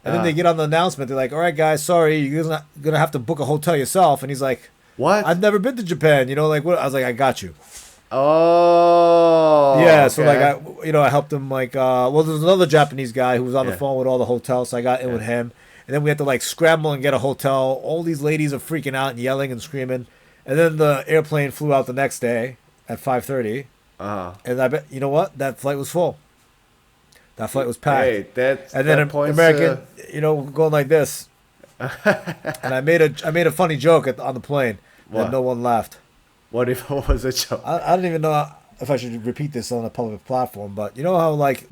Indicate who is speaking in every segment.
Speaker 1: And then they get on the announcement. They're like, all right, guys, sorry, you're going to have to book a hotel yourself. And he's like,
Speaker 2: What?
Speaker 1: I've never been to Japan. You know, like, what? I was like, I got you.
Speaker 2: Oh.
Speaker 1: Yeah,
Speaker 2: okay.
Speaker 1: so like I helped him like well, there's another Japanese guy who was on the phone with all the hotels, so I got in with him, and then we had to like scramble and get a hotel. All these ladies are freaking out and yelling and screaming, and then the airplane flew out the next day at 5:30. And I bet you know what, that flight was full. That flight was packed.
Speaker 2: Hey,
Speaker 1: and then American, going like this, and I made a funny joke on the plane, and no one laughed.
Speaker 2: What was a joke?
Speaker 1: I don't even know if I should repeat this on a public platform, but you know how like...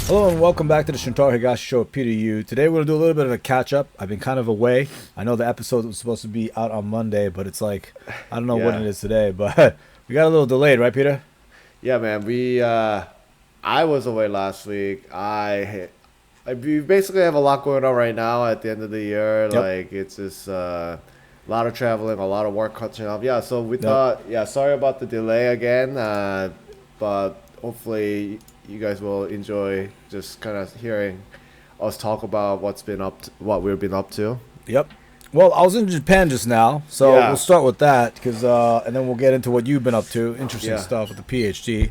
Speaker 1: Hello and welcome back to the Shintaro Higashi Show with Peter Yu. Today we're going to do a little bit of a catch-up. I've been kind of away. I know the episode was supposed to be out on Monday, but it's like, I don't know when it is today, but we got a little delayed, right, Peter?
Speaker 2: Yeah, man. I was away last week. We basically have a lot going on right now at the end of the year.
Speaker 1: Yep.
Speaker 2: Like, it's just... a lot of traveling, a lot of work catching up. Yeah, so we thought, sorry about the delay again, but hopefully you guys will enjoy just kind of hearing us talk about what we've been up to.
Speaker 1: Yep. Well, I was in Japan just now, so we'll start with that, because and then we'll get into what you've been up to. Interesting stuff with the PhD.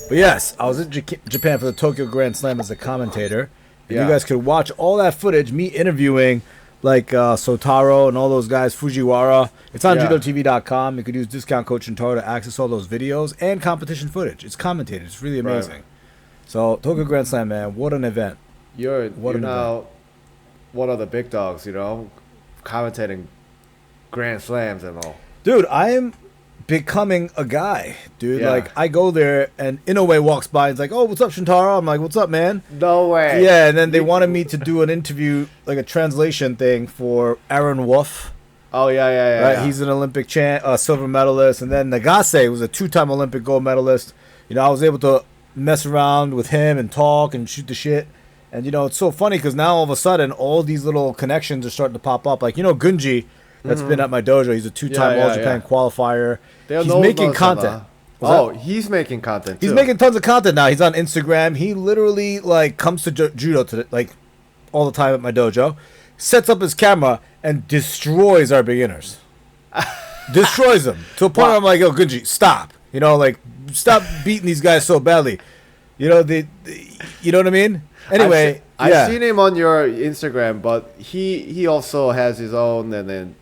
Speaker 1: But yes, I was in Japan for the Tokyo Grand Slam as a commentator. And you guys could watch all that footage, me interviewing like Sotaro and all those guys, Fujiwara. It's on judotv.com. You could use discount code Shintaro to access all those videos and competition footage. It's commentated. It's really amazing. Right. So Tokyo Grand Slam, man, what an event.
Speaker 2: You're now one of the big dogs, commentating Grand Slams and all.
Speaker 1: Dude, I am becoming a guy, dude. Like, I go there and Inoue walks by and is like, oh, what's up, Shintaro? I'm like, what's up, man?
Speaker 2: No way.
Speaker 1: Yeah, and then they wanted me to do an interview, like a translation thing for Aaron Wolf.
Speaker 2: Oh, yeah.
Speaker 1: Right? He's an Olympic silver medalist. And then Nagase was a 2-time Olympic gold medalist. I was able to mess around with him and talk and shoot the shit. And, it's so funny because now all of a sudden, all these little connections are starting to pop up. Like, Gunji, that's been at my dojo. He's a 2-time All-Japan qualifier. He's making content.
Speaker 2: He's making content too.
Speaker 1: He's making tons of content now. He's on Instagram. He literally comes to judo all the time at my dojo, sets up his camera and destroys our beginners. Destroys them to a point where I'm like, yo, Gunji, stop. Stop beating these guys so badly. You know what I mean? Anyway,
Speaker 2: I've seen him on your Instagram, but he also has his own, and then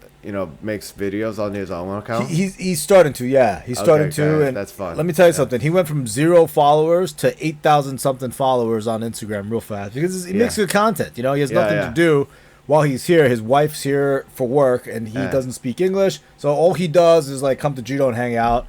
Speaker 2: makes videos on his own account.
Speaker 1: He's starting to, He's starting to, and
Speaker 2: that's fun.
Speaker 1: Let me tell you something. He went from 0 followers to 8,000 something followers on Instagram real fast because he makes good content. He has nothing to do while he's here. His wife's here for work, and he doesn't speak English, so all he does is come to judo and hang out.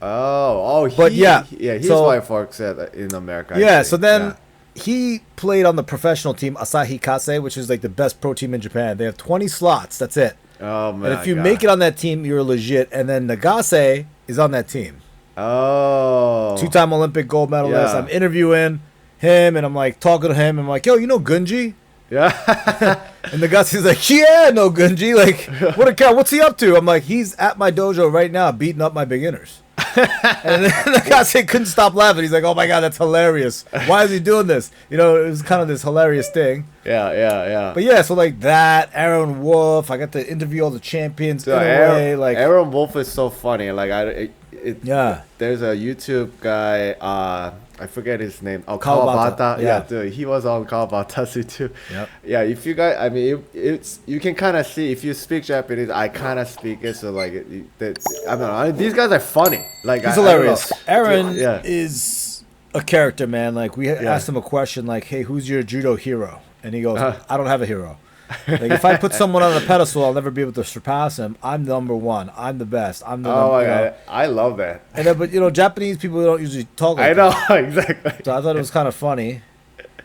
Speaker 2: His wife works in America.
Speaker 1: So then. He played on the professional team Asahi Kasei, which is the best pro team in Japan. They have 20 slots. That's it.
Speaker 2: Oh, man.
Speaker 1: And if you make it on that team, you're legit. And then Nagase is on that team.
Speaker 2: Oh.
Speaker 1: 2-time Olympic gold medalist. I'm interviewing him, and I'm talking to him. I'm like, yo, Gunji?
Speaker 2: Yeah.
Speaker 1: And Nagase's like, yeah, no Gunji. What's he up to? I'm like, he's at my dojo right now beating up my beginners. And then Nagase couldn't stop laughing. He's like, oh my God, that's hilarious. Why is he doing this? It was kind of this hilarious thing.
Speaker 2: Yeah.
Speaker 1: But so that, Aaron Wolf, I got to interview all the champions in a way.
Speaker 2: Aaron Wolf is so funny. There's a YouTube guy, I forget his name. Oh, Kawabata. Yeah, dude, he was on Kawabata too. Yep. Yeah, if you guys, you can kind of see, if you speak Japanese, I kind of speak it, so I don't know, these guys are funny.
Speaker 1: He's hilarious. Aaron is a character, man. We asked him a question hey, who's your judo hero? And he goes, I don't have a hero. If I put someone on a pedestal, I'll never be able to surpass him. I'm number one. I'm the best. I'm the
Speaker 2: my God. I love that.
Speaker 1: And then, but Japanese people don't usually talk like
Speaker 2: that.
Speaker 1: I
Speaker 2: know, exactly.
Speaker 1: So I thought it was kind of funny.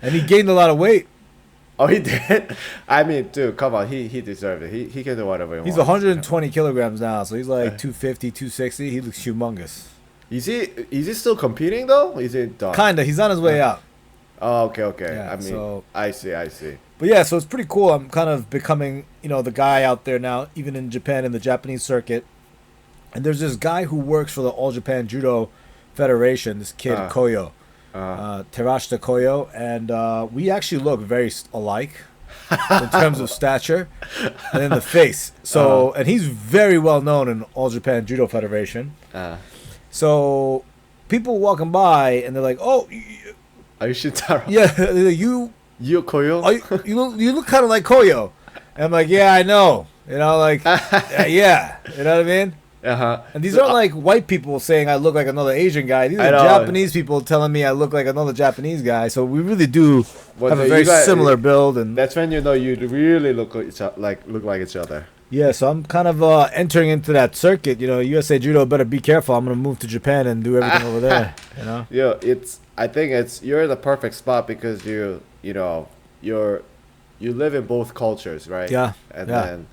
Speaker 1: And he gained a lot of weight.
Speaker 2: Oh, he did? Dude, come on. He deserved it. He can do whatever he wants.
Speaker 1: He's 120 kilograms now, so he's 250, 260. He looks humongous.
Speaker 2: Is he still competing, though? Is he done?
Speaker 1: Kinda. He's on his way out.
Speaker 2: Oh, okay.
Speaker 1: Yeah,
Speaker 2: I see.
Speaker 1: But so it's pretty cool. I'm kind of becoming, the guy out there now, even in Japan, in the Japanese circuit. And there's this guy who works for the All Japan Judo Federation, this kid, Koyo. Terashita Koyo, and we actually look very alike in terms of stature and in the face. So, and he's very well known in All Japan Judo Federation. So, people walking by and they're like, "Oh,
Speaker 2: are you Shintaro?"
Speaker 1: Yeah, you
Speaker 2: Koyo?
Speaker 1: You look kind of like Koyo. And I'm like, yeah, I know. You know, like, yeah. You know what I mean? And these aren't like white people saying I look like another Asian guy. These are Japanese people telling me I look like another Japanese guy. So we really do have a very similar build, and
Speaker 2: that's when you know you really look like each other.
Speaker 1: Yeah, so I'm kind of entering into that circuit. You know, USA Judo better be careful. I'm gonna move to Japan and do everything over there. You know?
Speaker 2: Yeah, I think you're in the perfect spot because you live in both cultures, right?
Speaker 1: Yeah.
Speaker 2: And then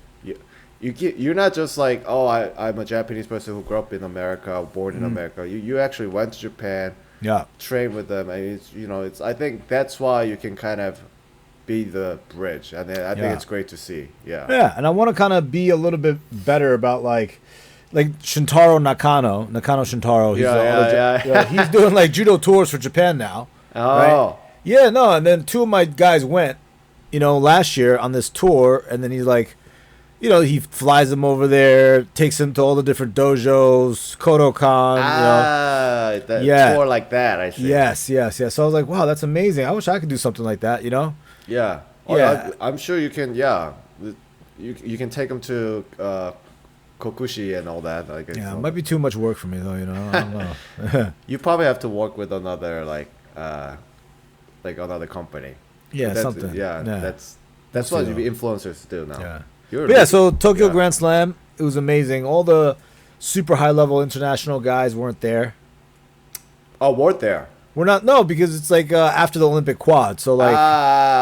Speaker 2: you're not just like, oh, I'm a Japanese person who grew up in America, born in America. You actually went to Japan, trained with them, and it's I think that's why you can kind of be the bridge, and I think it's great to see. Yeah,
Speaker 1: and I want to kind of be a little bit better about like Shintaro Nakano Shintaro. He's doing like judo tours for Japan now. Right? Yeah, no, and then two of my guys went, last year on this tour, and then he's like, he flies them over there, takes them to all the different dojos, Kodokan.
Speaker 2: Tour like that, I see.
Speaker 1: Yes. So I was like, wow, that's amazing. I wish I could do something like that,
Speaker 2: Yeah. I'm sure you can. Yeah, you can take them to Kokushi and all that.
Speaker 1: It might be too much work for me though. I don't know.
Speaker 2: You probably have to work with another another company.
Speaker 1: Yeah, something.
Speaker 2: Yeah, that's what influencers do now.
Speaker 1: Yeah. So Tokyo Grand Slam, it was amazing. All the super high level international guys weren't there.
Speaker 2: Oh, weren't there?
Speaker 1: We're not, no, because it's like after the Olympic quad. So like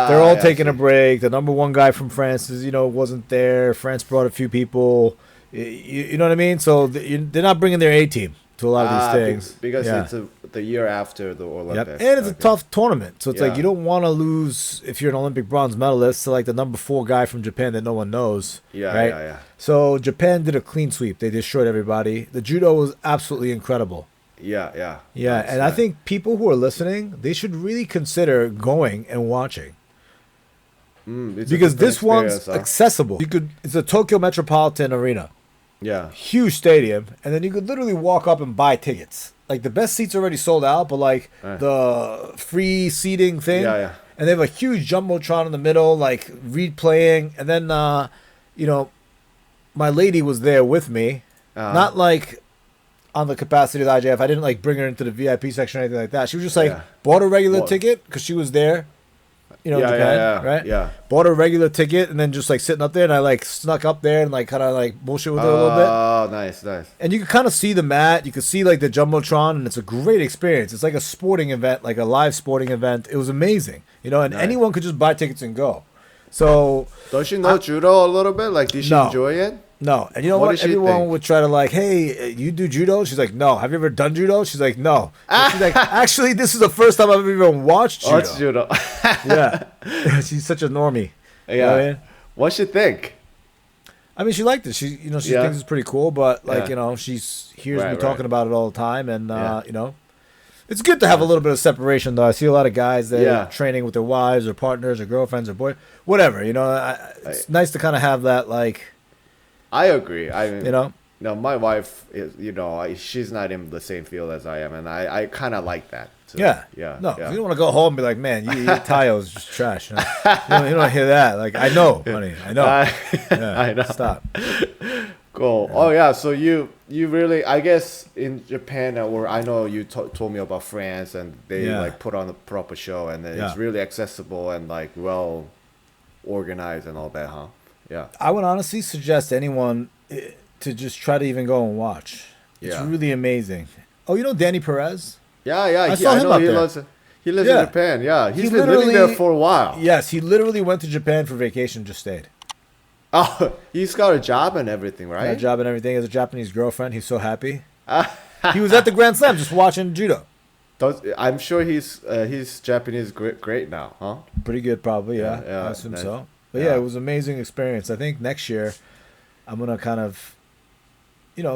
Speaker 1: they're all taking a break. The number one guy from France wasn't there. France brought a few people. You know what I mean? So they're not bringing their A team to a lot of these things.
Speaker 2: Because it's the year after the Olympics.
Speaker 1: And it's a tough tournament. So it's like you don't want to lose if you're an Olympic bronze medalist to like the number 4 guy from Japan that no one knows.
Speaker 2: Yeah.
Speaker 1: So Japan did a clean sweep. They destroyed everybody. The judo was absolutely incredible.
Speaker 2: Yeah.
Speaker 1: And I think people who are listening, they should really consider going and watching. Because this one's accessible. It's a Tokyo Metropolitan Arena.
Speaker 2: Yeah.
Speaker 1: Huge stadium. And then you could literally walk up and buy tickets. Like the best seats already sold out, but like the free seating thing.
Speaker 2: Yeah.
Speaker 1: And they have a huge jumbotron in the middle, like Reed playing. And then, my lady was there with me. Not like on the capacity of the IJF. I didn't like bring her into the VIP section or anything like that. She was just like bought a regular ticket because she was there. Japan, right?
Speaker 2: Yeah.
Speaker 1: Bought a regular ticket and then just like sitting up there, and I like snuck up there and like kind of like bullshit with her a little bit.
Speaker 2: Oh, nice.
Speaker 1: And you could kind of see the mat. You could see like the jumbotron, and it's a great experience. It's like a sporting event, like a live sporting event. It was amazing, and anyone could just buy tickets and go. So
Speaker 2: does she know judo a little bit? Like, did she enjoy it?
Speaker 1: No. And you know what? Everyone would try to like, hey, you do judo? She's like, no. Have you ever done judo? She's like, no. She's like, actually, this is the first time I've ever even watched judo.
Speaker 2: Watch judo.
Speaker 1: Yeah. She's such a normie.
Speaker 2: Yeah. You know what I mean? What'd she think?
Speaker 1: I mean, she liked it. She thinks it's pretty cool, but like, she hears me talking about it all the time, and it's good to have a little bit of separation, though. I see a lot of guys that are training with their wives or partners or girlfriends or boys, whatever. It's nice to kind of have that, like.
Speaker 2: I agree. I mean, my wife is, she's not in the same field as I am, and I kind of like that. Too.
Speaker 1: Yeah. No, you don't want to go home and be like, man, your Tayo is just trash. You don't hear that. Like, I know, honey. I know.
Speaker 2: I know.
Speaker 1: Stop.
Speaker 2: Cool. Yeah. Oh yeah. So you really, I guess in Japan, or I know you told me about France, and they like put on a proper show, and then it's really accessible and like well organized and all that, huh? Yeah. I
Speaker 1: would honestly suggest anyone to just try to even go and watch. It's really amazing. Oh, Danny Perez?
Speaker 2: Yeah.
Speaker 1: I saw him up there.
Speaker 2: He lives in Japan. Yeah, he's been living there for a while.
Speaker 1: Yes, he literally went to Japan for vacation, just stayed.
Speaker 2: Oh, he's got a job and everything, right?
Speaker 1: A job and everything. He has a Japanese girlfriend. He's so happy. He was at the Grand Slam just watching judo.
Speaker 2: I'm sure he's Japanese great now, huh?
Speaker 1: Pretty good, probably. Yeah. I assume so. But it was an amazing experience. I think next year I'm gonna kind of,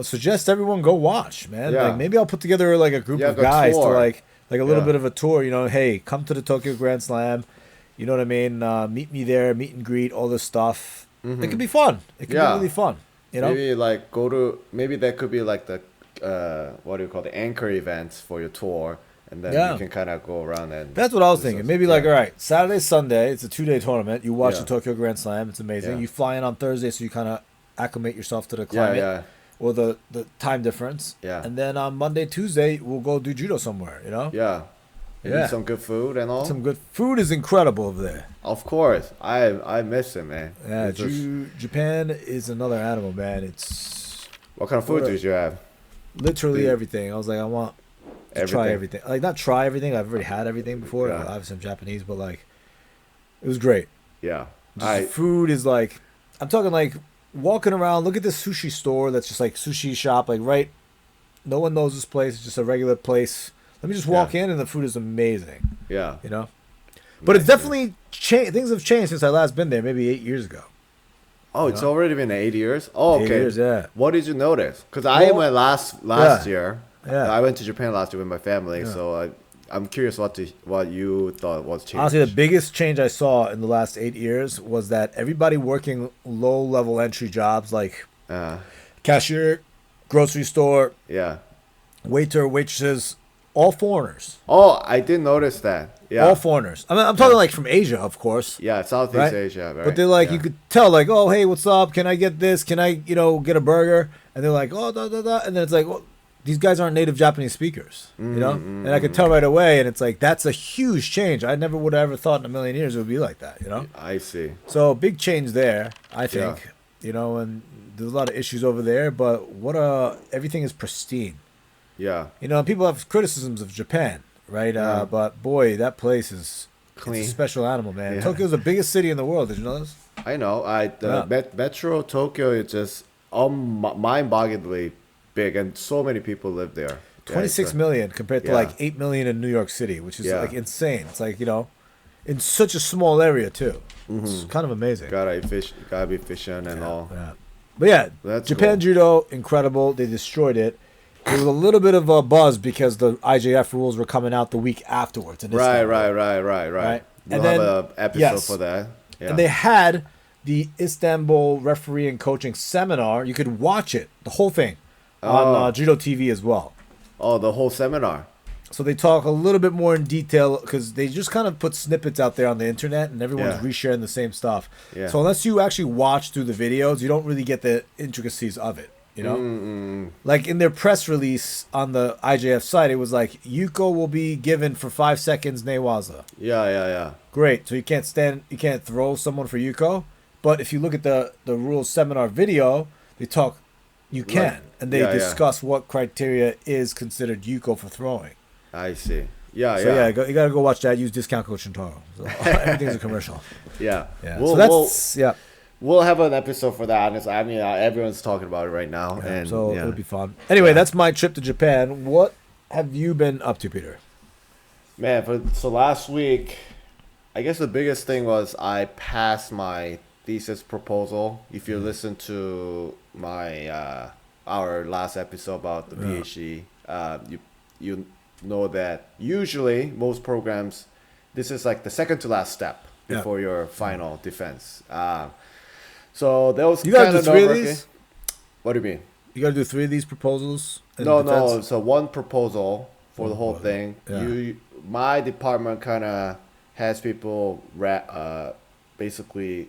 Speaker 1: suggest everyone go watch, man. Like maybe I'll put together like a group of guys to like like a little bit of a tour. You know, hey, come to the Tokyo Grand Slam. You know what I mean? Meet me there, meet and greet, all this stuff. It could be fun. It could be really fun. You know,
Speaker 2: maybe like maybe that could be like the what do you call the anchor events for your tour, and then you can kind of go around and.
Speaker 1: That's what I was thinking. Maybe like, all right, Saturday, Sunday, it's a 2-day tournament. You watch the Tokyo Grand Slam. It's amazing. You fly in on Thursday, so you kind of acclimate yourself to the climate or the time difference. Yeah. And then on Monday, Tuesday, we'll go do judo somewhere. You know.
Speaker 2: Yeah. Eat some good food and all.
Speaker 1: Some good food is incredible over there.
Speaker 2: Of course, I miss it, man.
Speaker 1: Yeah, Japan is another animal, man. It's
Speaker 2: what kind of food did you have?
Speaker 1: Literally everything. I was like, I want to try everything. Like, not try everything. I've already had everything before. Yeah. Obviously, I'm Japanese, but like, it was great.
Speaker 2: Yeah.
Speaker 1: Food is like, I'm talking like walking around. Look at this sushi store that's just like sushi shop. Like, right, no one knows this place. It's just a regular place. Let me just walk in, and the food is amazing. Yeah. You know? But it's definitely changed. Things have changed since I last been there, maybe 8 years ago.
Speaker 2: Oh, it's already been 8 years? Oh, okay.
Speaker 1: 8 years, yeah.
Speaker 2: What did you notice? Because I went last year. Yeah. I went to Japan last year with my family, so I'm curious what you thought was changed.
Speaker 1: Honestly, the biggest change I saw in the last 8 years was that everybody working low-level entry jobs like cashier, grocery store, waiter, waitresses, all foreigners.
Speaker 2: Oh, I did notice that. Yeah.
Speaker 1: All foreigners. I mean, I'm talking like from Asia, of course.
Speaker 2: Yeah, Southeast Asia, right?
Speaker 1: But they're like, you could tell, like, oh, hey, what's up? Can I get this? Can I, get a burger? And they're like, oh, da, da, da. And then it's like, well, these guys aren't native Japanese speakers, you know? And I could tell right away. And it's like, that's a huge change. I never would have ever thought in a million years it would be like that, you know?
Speaker 2: I see.
Speaker 1: So big change there, I think, and there's a lot of issues over there. But everything is pristine.
Speaker 2: Yeah.
Speaker 1: People have criticisms of Japan, right? But boy, that place is clean. It's a special animal, man. Yeah. Tokyo's the biggest city in the world. Did you know this?
Speaker 2: I know. Metro Tokyo is just mind-bogglingly big, and so many people live there.
Speaker 1: 26 million compared to like 8 million in New York City, which is like insane. It's like, in such a small area too. It's kind of amazing.
Speaker 2: Gotta be efficient and all.
Speaker 1: Yeah. But yeah, that's Japan Judo, incredible. They destroyed it. There was a little bit of a buzz because the IJF rules were coming out the week afterwards.
Speaker 2: Right. We'll
Speaker 1: and then,
Speaker 2: have an episode for that. Yeah.
Speaker 1: And they had the Istanbul referee and coaching seminar. You could watch it, the whole thing, on Judo TV as well.
Speaker 2: Oh, the whole seminar.
Speaker 1: So they talk a little bit more in detail because they just kind of put snippets out there on the internet and everyone's resharing the same stuff. Yeah. So unless you actually watch through the videos, you don't really get the intricacies of it. Like in their press release on the IJF site, it was like, Yuko will be given for 5 seconds Newaza.
Speaker 2: Yeah.
Speaker 1: Great. So you can't throw someone for Yuko. But if you look at the rules seminar video, they talk, you can. And they discuss what criteria is considered Yuko for throwing.
Speaker 2: I see.
Speaker 1: You got to go watch that. Use discount code Shintaro. So everything's a commercial.
Speaker 2: Yeah.
Speaker 1: We'll
Speaker 2: have an episode for that. I mean, everyone's talking about it right now.
Speaker 1: So it'll be fun. Anyway, that's my trip to Japan. What have you been up to, Peter?
Speaker 2: Man, so last week, I guess the biggest thing was I passed my thesis proposal. If you listen to my our last episode about the PhD, you know that usually most programs, this is like the second to last step before your final defense. So that was
Speaker 1: kind of 3 of these?
Speaker 2: What do you mean?
Speaker 1: You got to do 3 of these proposals?
Speaker 2: No. So one proposal for the whole thing. Yeah. My department kind of has people basically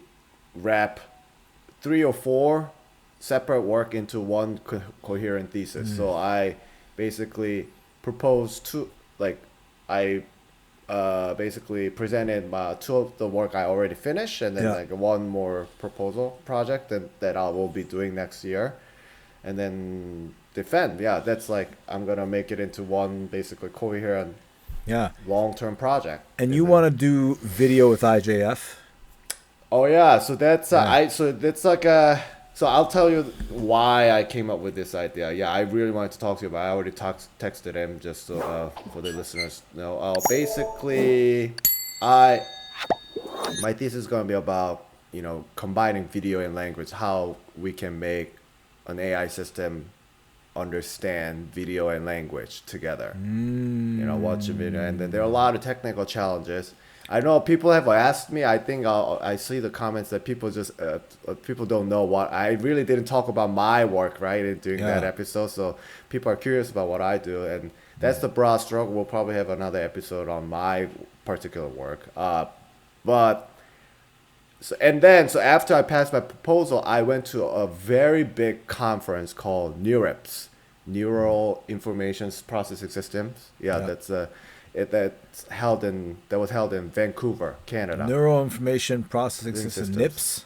Speaker 2: wrap 3 or 4 separate work into one coherent thesis. So I basically proposed basically presented 2 of the work I already finished, and then like one more proposal project that I will be doing next year, and then defend. Yeah, that's like I'm gonna make it into one basically coherent, long-term project.
Speaker 1: And you want to do video with IJF?
Speaker 2: Oh yeah, so that's So I'll tell you why I came up with this idea. Yeah, I really wanted to talk to you about it. I already texted him just so, for the listeners know. Basically, my thesis is going to be about, combining video and language, how we can make an AI system understand video and language together. Watch a video, and then there are a lot of technical challenges. I know people have asked me. I think I see the comments that people just people don't know what I really didn't talk about my work right during that episode. So people are curious about what I do, and that's the broad stroke. We'll probably have another episode on my particular work. So after I passed my proposal, I went to a very big conference called NeurIPS, Neural Information Processing Systems. That was held in Vancouver, Canada.
Speaker 1: Neural Information Processing System, NIPS.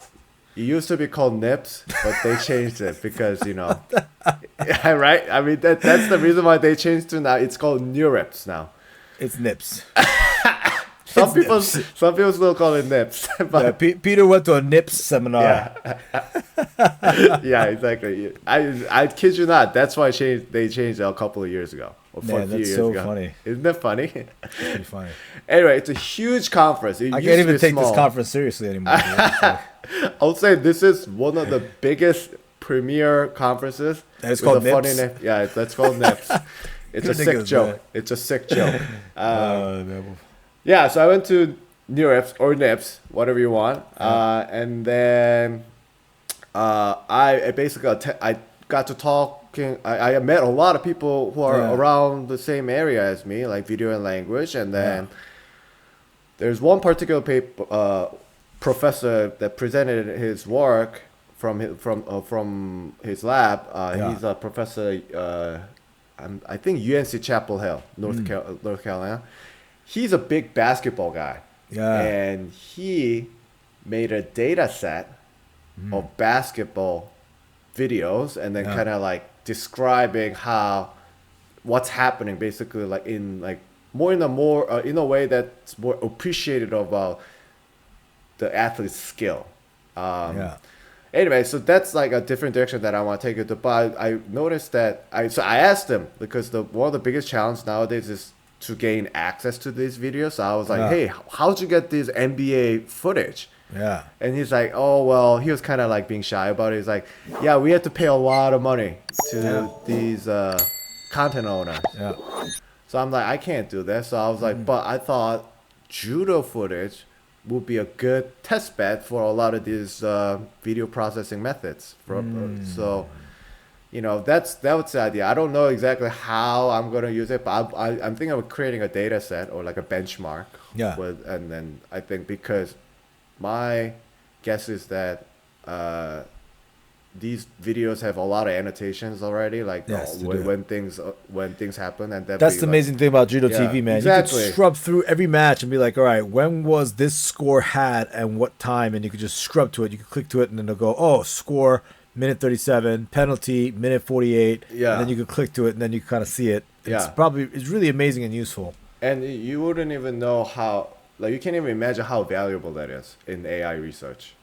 Speaker 2: It used to be called NIPS, but they changed it because yeah, right. I mean that's the reason why they changed to now. It's called NeurIPS now.
Speaker 1: It's NIPS.
Speaker 2: Some people still call it NIPS.
Speaker 1: But Peter went to a NIPS seminar.
Speaker 2: Yeah, exactly. I kid you not. That's why they changed it a couple of years ago.
Speaker 1: That's so funny.
Speaker 2: Isn't that funny?
Speaker 1: It's pretty funny.
Speaker 2: Anyway, it's a huge conference.
Speaker 1: I can't even take this conference seriously anymore.
Speaker 2: I'll say this is one of the biggest premier conferences.
Speaker 1: And it's called NIPS?
Speaker 2: That's called NIPS. It's a sick joke. It's a sick joke. Yeah, so I went to NeurIPS or NIPS, whatever you want, and then I basically I got to talking. I met a lot of people who are around the same area as me, like video and language, and then there's one particular professor that presented his work from his lab. He's a professor. I think UNC Chapel Hill, North Carolina. He's a big basketball guy, and he made a data set of basketball videos, and then kind of like describing what's happening, basically, like in a way that's more appreciated about the athlete's skill. Anyway, so that's like a different direction that I want to take it to. But I noticed that I asked him, because one of the biggest challenges nowadays is to gain access to these videos. So I was like, hey, how'd you get this NBA footage?
Speaker 1: Yeah.
Speaker 2: And he's like, oh, well, he was kind of like being shy about it. He's like, yeah, we had to pay a lot of money to these content owners.
Speaker 1: Yeah.
Speaker 2: So I'm like, I can't do that. So I was like, but I thought Judo footage would be a good test bed for a lot of these video processing methods. So, that was the idea. I don't know exactly how I'm going to use it, but I'm thinking of creating a data set or like a benchmark.
Speaker 1: Yeah.
Speaker 2: And then I think, because my guess is that these videos have a lot of annotations already, like when things happen, and
Speaker 1: that's the amazing thing about Judo TV, man.
Speaker 2: Exactly.
Speaker 1: You can scrub through every match and be like, all right, when was this score had and what time, and you could just scrub to it. You can click to it, and then they'll go, oh, score minute 37, penalty minute 48, and then you can click to it, and then you can kind of see it. It's really amazing and useful.
Speaker 2: And you wouldn't even know how, like, you can't even imagine how valuable that is in AI research.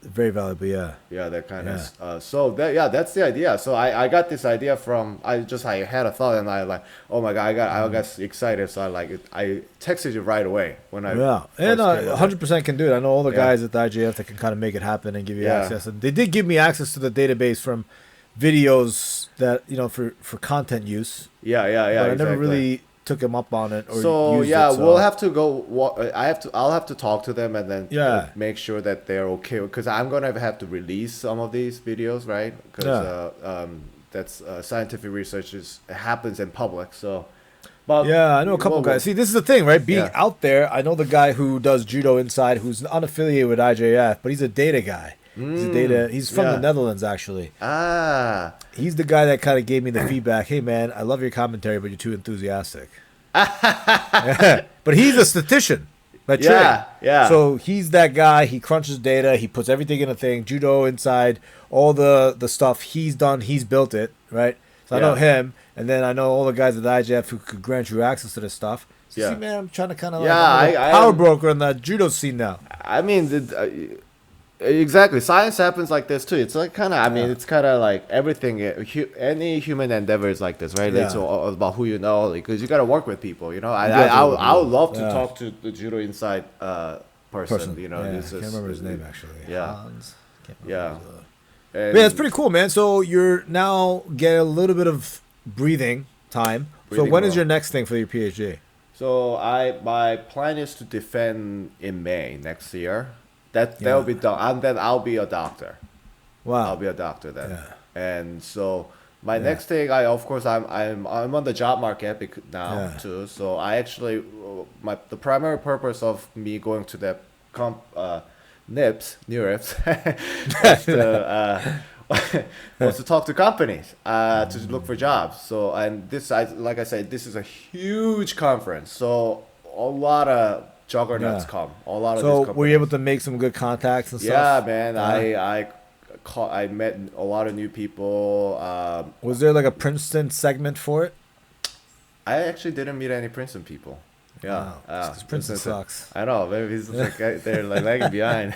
Speaker 1: Very valuable, yeah.
Speaker 2: Yeah, that kind of. That's the idea. So I got this idea from, I had a thought, and I like, oh my god, I got excited. So I texted you right away when I.
Speaker 1: Yeah, and 100% can do it. I know all the guys at the IJF that can kind of make it happen and give you access. And they did give me access to the database from videos that for content use.
Speaker 2: Yeah.
Speaker 1: But I never really took them up on it.
Speaker 2: We'll have to go. I'll have to talk to them and then make sure that they're okay, because I'm gonna have to release some of these videos, right? Because that's scientific research happens in public. So, but
Speaker 1: I know a couple guys. See, this is the thing, right? Being out there, I know the guy who does Judo Inside, who's unaffiliated with IJF, but he's a data guy. He's from the Netherlands, actually. He's the guy that kind of gave me the feedback. Hey, man, I love your commentary, but you're too enthusiastic. But he's a statistician. So he's that guy. He crunches data. He puts everything in a thing. Judo Inside, all the stuff he's done. He's built it, right? So I know him, and then I know all the guys at the IJF who could grant you access to this stuff. So see, man, I'm trying to kind of power broker in the judo scene now.
Speaker 2: I mean, exactly. Science happens like this too. It's like kind of, it's kind of like everything. Any human endeavor is like this, right? It's all about who you know, because you got to work with people. I would love to talk to the Judo Inside person.
Speaker 1: I can't remember his name actually.
Speaker 2: Yeah.
Speaker 1: Hans.
Speaker 2: And
Speaker 1: yeah, it's pretty cool, man. So you're now getting a little bit of breathing time. So when is your next thing for your PhD?
Speaker 2: So my plan is to defend in May next year. That'll be done, and then I'll be a doctor.
Speaker 1: Wow,
Speaker 2: I'll be a doctor then. Yeah. And so my next thing, I'm on the job market now too. So I actually the primary purpose of me going to the NeurIPS was to talk to companies to look for jobs. So and like I said, this is a huge conference. So a lot of juggernauts come. A lot of these companies.
Speaker 1: Were you able to make some good contacts and stuff?
Speaker 2: Yeah, man. I met a lot of new people.
Speaker 1: Was there like a Princeton segment for it?
Speaker 2: I actually didn't meet any Princeton people. Yeah,
Speaker 1: because Princeton sucks.
Speaker 2: I know. Maybe it's like they're like lagging behind.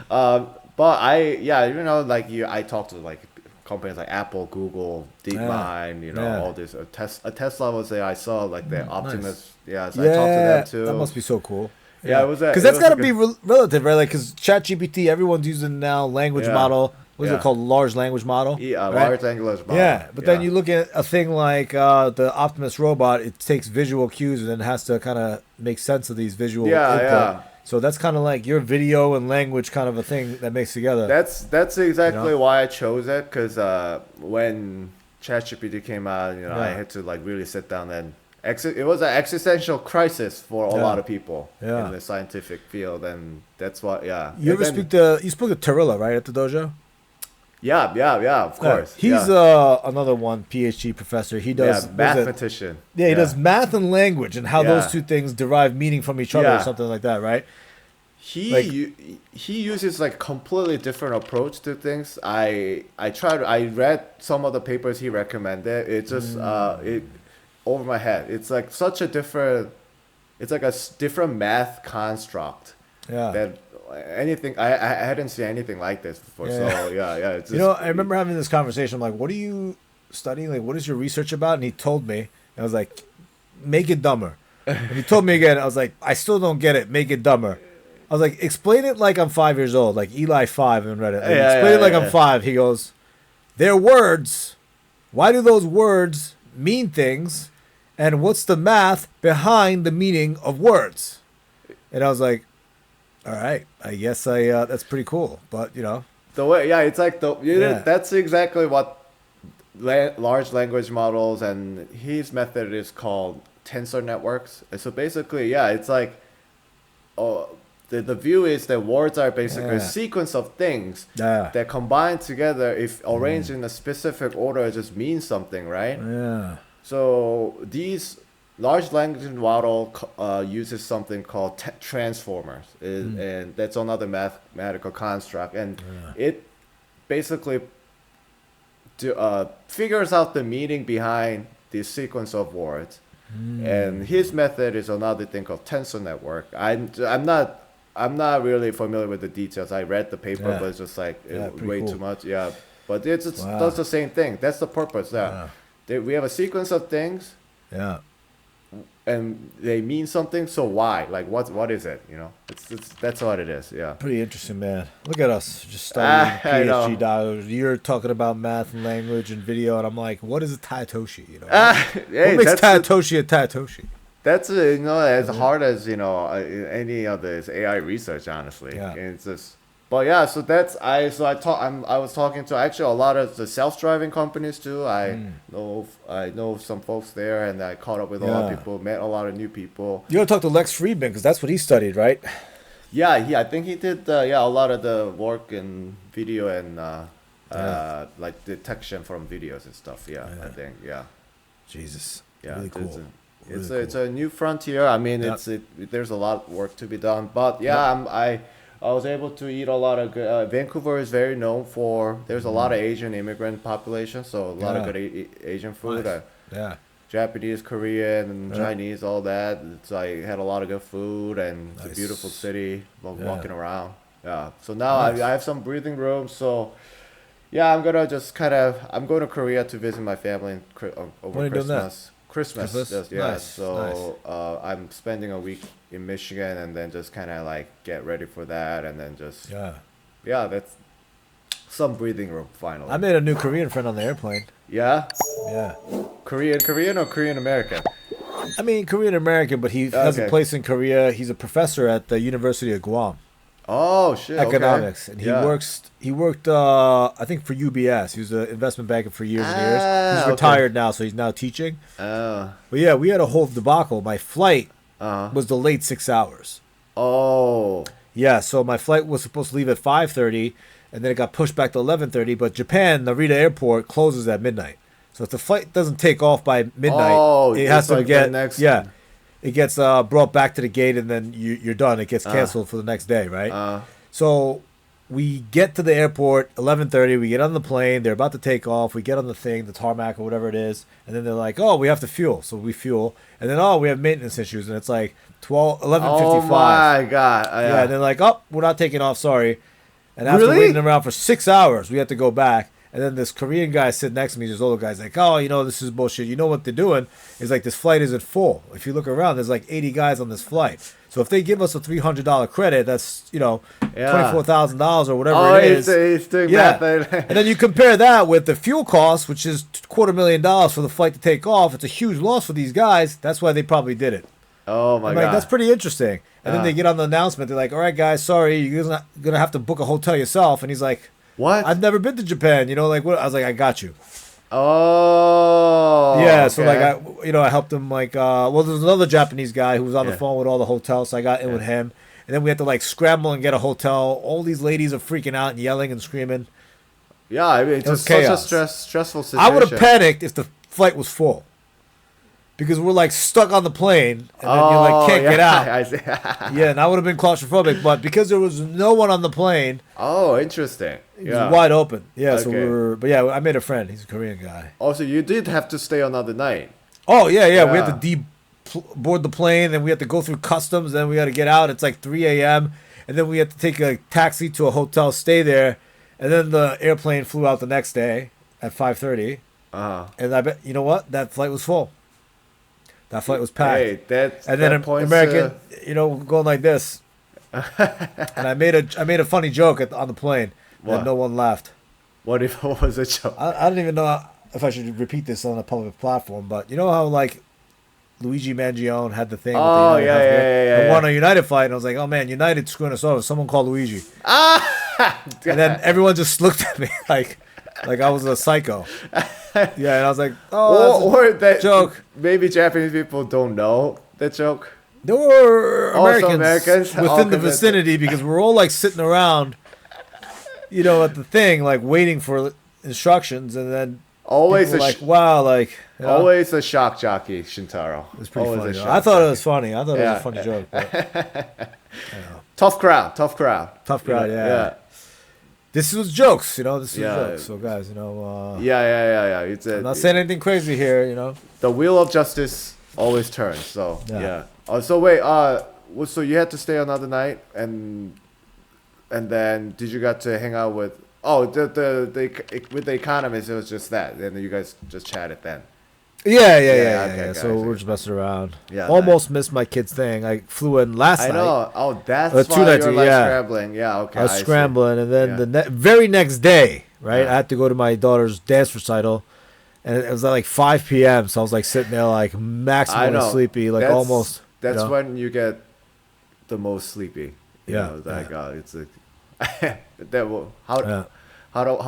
Speaker 2: But I talked to like companies like Apple, Google, DeepMind, all this. A Tesla was there. I saw like the Optimus. Nice. Yeah, so I talked to them too.
Speaker 1: That must be so cool.
Speaker 2: Yeah, it was that.
Speaker 1: Because that's got to be relative, right? Like, because ChatGPT, everyone's using now language model. What is it called? Large language model?
Speaker 2: Yeah, right? Large language model.
Speaker 1: Yeah, but then you look at a thing like the Optimus robot, it takes visual cues and then has to kind of make sense of these visual input. Yeah. So that's kind of like your video and language kind of a thing that makes together.
Speaker 2: That's exactly why I chose it, because when ChatGPT came out, I had to like really sit down and it was an existential crisis for a lot of people in the scientific field, and that's what.
Speaker 1: You spoke to Tarilla, right, at the dojo?
Speaker 2: Yeah, of course.
Speaker 1: He's another one, PhD professor. He does
Speaker 2: mathematician.
Speaker 1: He does math and language and how those two things derive meaning from each other or something like that, right?
Speaker 2: He uses like completely different approach to things. I read some of the papers he recommended. It just over my head. It's like such a different. It's like a different math construct. Yeah. That anything I hadn't seen anything like this before. So it's just,
Speaker 1: I remember having this conversation. I'm like, what are you studying? Like, what is your research about? And he told me, and I was like, make it dumber. And he told me again. I was like, I still don't get it. Make it dumber. I was like, explain it like I'm 5 years old, like Eli 5 in Reddit. Like, explain it like I'm 5. He goes, they're words. Why do those words mean things? And what's the math behind the meaning of words? And I was like, all right, I guess that's pretty cool. But,
Speaker 2: the way, it's like that's exactly what large language models, and his method is called tensor networks. And so basically, it's like, the view is that words are basically a sequence of things that combine together, if arranged in a specific order, it just means something, right? Yeah. So these large language model uses something called transformers, and that's another mathematical construct, and it basically figures out the meaning behind this sequence of words. And his method is another thing called tensor network. I'm not really familiar with the details. I read the paper, but it's just like way too much. Yeah, but it just does the same thing. That's the purpose. We have a sequence of things. Yeah. And they mean something. So why? Like what is it? That's what it is. Yeah.
Speaker 1: Pretty interesting, man. Look at us just studying PhD dollars. You're talking about math and language and video, and I'm like, what is a Taitoshi? What makes Taitoshi a Taitoshi?
Speaker 2: That's as hard as any of this AI research, honestly. Yeah. And it's just, but so that's I was talking to actually a lot of the self-driving companies too. I know some folks there, and I caught up with a lot of people, met a lot of new people.
Speaker 1: You gotta talk to Lex Friedman, because that's what he studied, right?
Speaker 2: Yeah, I think he did a lot of the work in video and like detection from videos and stuff. I think
Speaker 1: Jesus. Yeah, really cool.
Speaker 2: It's a new frontier. I mean, there's a lot of work to be done, but I was able to eat a lot of good. Vancouver is very known for. There's a lot of Asian immigrant population, so a lot of good Asian food.
Speaker 1: Nice.
Speaker 2: Japanese, Korean, and Chinese, all that. So I had a lot of good food, and it's a beautiful city. Walking around. Yeah. So now I have some breathing room. So I'm gonna just I'm going to Korea to visit my family over Christmas. Christmas. Nice. So I'm spending a week in Michigan, and then just kind of like get ready for that, and then just that's some breathing room finally.
Speaker 1: I made a new Korean friend on the airplane.
Speaker 2: Yeah?
Speaker 1: Yeah.
Speaker 2: Korean or Korean American?
Speaker 1: I mean, Korean American, but he has a place in Korea. He's a professor at the University of Guam.
Speaker 2: Oh shit!
Speaker 1: Economics, and he worked. I think for UBS. He was an investment banker for years and years. He's retired now, so he's now teaching. But yeah, we had a whole debacle. My flight was delayed 6 hours.
Speaker 2: Oh.
Speaker 1: Yeah, so my flight was supposed to leave at 5:30, and then it got pushed back to 11:30. But Japan, Narita Airport closes at midnight. So if the flight doesn't take off by midnight, it has to get it gets brought back to the gate, and then you're done. It gets canceled for the next day, right? So we get to the airport 11:30. We get on the plane. They're about to take off. We get on the thing, the tarmac or whatever it is, and then they're like, "Oh, we have to fuel." So we fuel, and then we have maintenance issues, and it's like 11:55.
Speaker 2: Oh my god!
Speaker 1: Yeah, and they're like, "Oh, we're not taking off. Sorry." And after waiting around for 6 hours, we had to go back. And then this Korean guy sitting next to me, this older guy's like, "Oh, this is bullshit. You know what they're doing? Is like this flight isn't full. If you look around, there's like 80 guys on this flight. So if they give us a $300 credit, that's $24,000 or whatever it is.
Speaker 2: He's doing that.
Speaker 1: And then you compare that with the fuel cost, which is $250,000 for the flight to take off. It's a huge loss for these guys. That's why they probably did it.
Speaker 2: Oh my god,
Speaker 1: that's pretty interesting. And then they get on the announcement. They're like, "All right, guys, sorry, you're gonna have to book a hotel yourself." And he's like,
Speaker 2: "What?
Speaker 1: I've never been to Japan. Like what?" I was like, "I got you."
Speaker 2: Oh.
Speaker 1: Yeah. So like I helped him like there's another Japanese guy who was on the phone with all the hotels, so I got in with him, and then we had to like scramble and get a hotel. All these ladies are freaking out and yelling and screaming.
Speaker 2: Yeah, I mean it's such a stressful situation.
Speaker 1: I would have panicked if the flight was full. Because we're like stuck on the plane, and then you like can't get out.
Speaker 2: I see.
Speaker 1: Yeah, and I would have been claustrophobic, but because there was no one on the plane.
Speaker 2: Oh, interesting.
Speaker 1: It was wide open. Yeah, so I made a friend. He's a Korean guy.
Speaker 2: Oh, so you did have to stay another night.
Speaker 1: Oh yeah. We had to board the plane, then we had to go through customs, then we had to get out. It's like 3 a.m. and then we had to take a taxi to a hotel, stay there, and then the airplane flew out the next day at 5:30. And I bet what, that flight was full. That flight was packed.
Speaker 2: Hey,
Speaker 1: and then American, going like this. And I made a funny joke on the plane, and no one laughed.
Speaker 2: What was the joke?
Speaker 1: I don't even know if I should repeat this on a public platform, but you know how like Luigi Mangione had the thing.
Speaker 2: Oh
Speaker 1: with the
Speaker 2: yeah.
Speaker 1: I won a United flight, and I was like, "Oh man, United screwing us over." Someone called Luigi. And then everyone just looked at me like I was a psycho. Yeah, and I was like,
Speaker 2: or that
Speaker 1: joke.
Speaker 2: Maybe Japanese people don't know that joke.
Speaker 1: There were
Speaker 2: Americans
Speaker 1: within the vicinity because we're all like sitting around, at the thing, like waiting for instructions, and then
Speaker 2: always
Speaker 1: wow, like
Speaker 2: always a shock jockey, Shintaro.
Speaker 1: It's pretty funny. I thought it was funny. I thought it was a funny joke. But,
Speaker 2: Tough crowd.
Speaker 1: Yeah. This was jokes, This was jokes. So guys,
Speaker 2: Yeah.
Speaker 1: I'm not saying anything crazy here,
Speaker 2: The wheel of justice always turns. So yeah. So wait. So you had to stay another night, and then did you got to hang out with? Oh, with the economists, it was just that, and then you guys just chatted then.
Speaker 1: Yeah. So we're just messing around. Yeah. Almost missed my kid's thing. I flew in last night.
Speaker 2: I know. Oh, that's why you were scrambling. Yeah. Okay.
Speaker 1: I was scrambling, and then the very next day, right? I had to go to my daughter's dance recital, and it was at like 5 p.m. So I was like sitting there like maximally sleepy, like almost.
Speaker 2: That's when you get the most sleepy. It's like how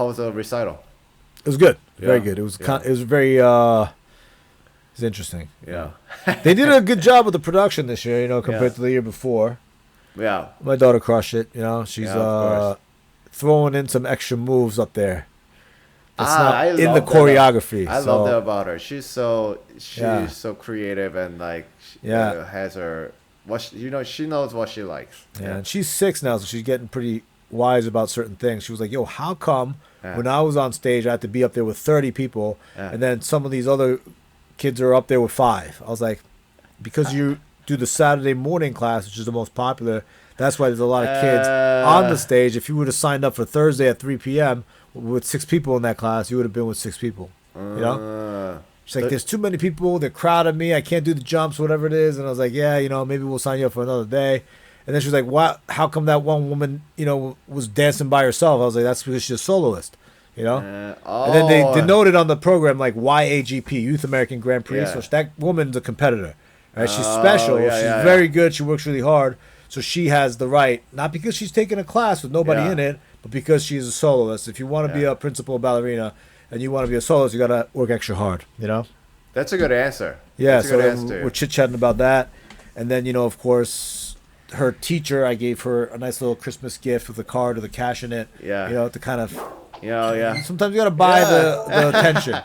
Speaker 2: was the recital?
Speaker 1: It was good. Very good. It was it was very it's interesting.
Speaker 2: Yeah.
Speaker 1: They did a good job with the production this year, compared to the year before.
Speaker 2: Yeah.
Speaker 1: My daughter crushed it, She's throwing in some extra moves up there. That's not in the choreography.
Speaker 2: I love that about her. She's so creative and like has her she knows what she likes.
Speaker 1: Yeah, and she's 6 now, so she's getting pretty wise about certain things. She was like, "Yo, how come when I was on stage I had to be up there with 30 people and then some of these other kids are up there with 5?" I was like, "Because you do the Saturday morning class, which is the most popular. That's why there's a lot of kids on the stage. If you would have signed up for Thursday at 3 p.m. with 6 people in that class, you would have been with 6 people. She's like, there's too many people. They're crowding me. I can't do the jumps, whatever it is." And I was like, "Yeah, maybe we'll sign you up for another day." And then she was like, "What? How come that one woman, was dancing by herself?" I was like, "That's because she's a soloist." And then they denoted on the program like YAGP, Youth American Grand Prix. So that woman's a competitor. Right? She's special. She's very good. She works really hard. So she has the right, not because she's taking a class with nobody in it, but because she's a soloist. If you want to be a principal ballerina and you want to be a soloist, you got to work extra hard,
Speaker 2: That's a good answer.
Speaker 1: Yeah, so we're chit-chatting about that. And then, of course, her teacher, I gave her a nice little Christmas gift with a card with a cash in it.
Speaker 2: Yeah.
Speaker 1: To kind of... Sometimes you got to buy the attention.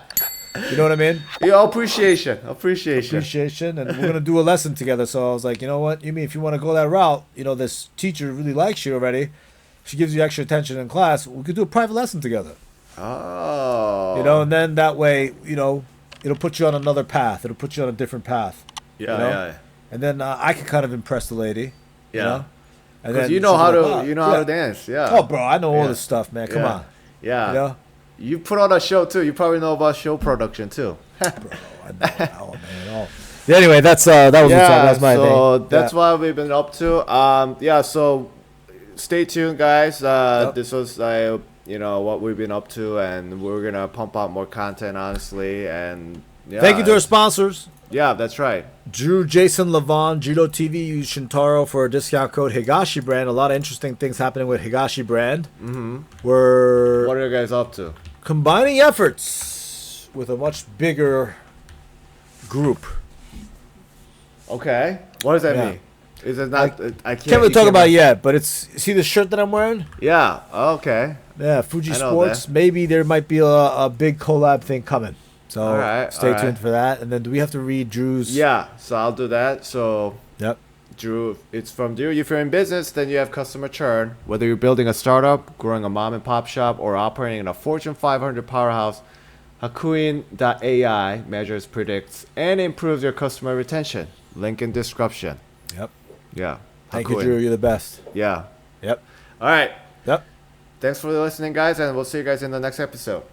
Speaker 1: You know what I mean?
Speaker 2: Yeah, appreciation. And
Speaker 1: we're going to do a lesson together. So I was like, you know what? If you want to go that route, this teacher really likes you already. She gives you extra attention in class. We could do a private lesson together.
Speaker 2: Oh.
Speaker 1: And then that way, it'll put you on another path. It'll put you on a different path.
Speaker 2: Yeah.
Speaker 1: And then I can kind of impress the lady.
Speaker 2: Yeah.
Speaker 1: Because
Speaker 2: you know how to dance. Yeah.
Speaker 1: Oh, bro, I know all this stuff, man. Come on.
Speaker 2: Yeah. You put on a show too. You probably know about show production too.
Speaker 1: Bro, I know, man. Yeah, anyway, that was my thing.
Speaker 2: So that's what we've been up to. So stay tuned, guys. This was what we've been up to, and we're gonna pump out more content, honestly. And
Speaker 1: thank you to our sponsors.
Speaker 2: Yeah, that's right.
Speaker 1: Drew, Jason, Levon, Judo TV, use Shintaro for a discount code Higashi brand. A lot of interesting things happening with Higashi brand.
Speaker 2: Mm-hmm.
Speaker 1: What
Speaker 2: are you guys up to?
Speaker 1: Combining efforts with a much bigger group.
Speaker 2: Okay. What does that mean? Is it not? I can't
Speaker 1: really talk about it yet, but see the shirt that I'm wearing?
Speaker 2: Yeah. Okay.
Speaker 1: Yeah, Fuji Sports. Maybe there might be a big collab thing coming. So stay tuned for that. And then do we have to read Drew's?
Speaker 2: Yeah, so I'll do that. So
Speaker 1: yep.
Speaker 2: Drew, it's from Drew. If you're in business, then you have customer churn. Whether you're building a startup, growing a mom and pop shop, or operating in a Fortune 500 powerhouse, Hakuin.ai measures, predicts, and improves your customer retention. Link in description.
Speaker 1: Yep.
Speaker 2: Yeah.
Speaker 1: Thank you, Drew. You're the best.
Speaker 2: Yeah.
Speaker 1: Yep.
Speaker 2: All right.
Speaker 1: Yep.
Speaker 2: Thanks for listening, guys, and we'll see you guys in the next episode.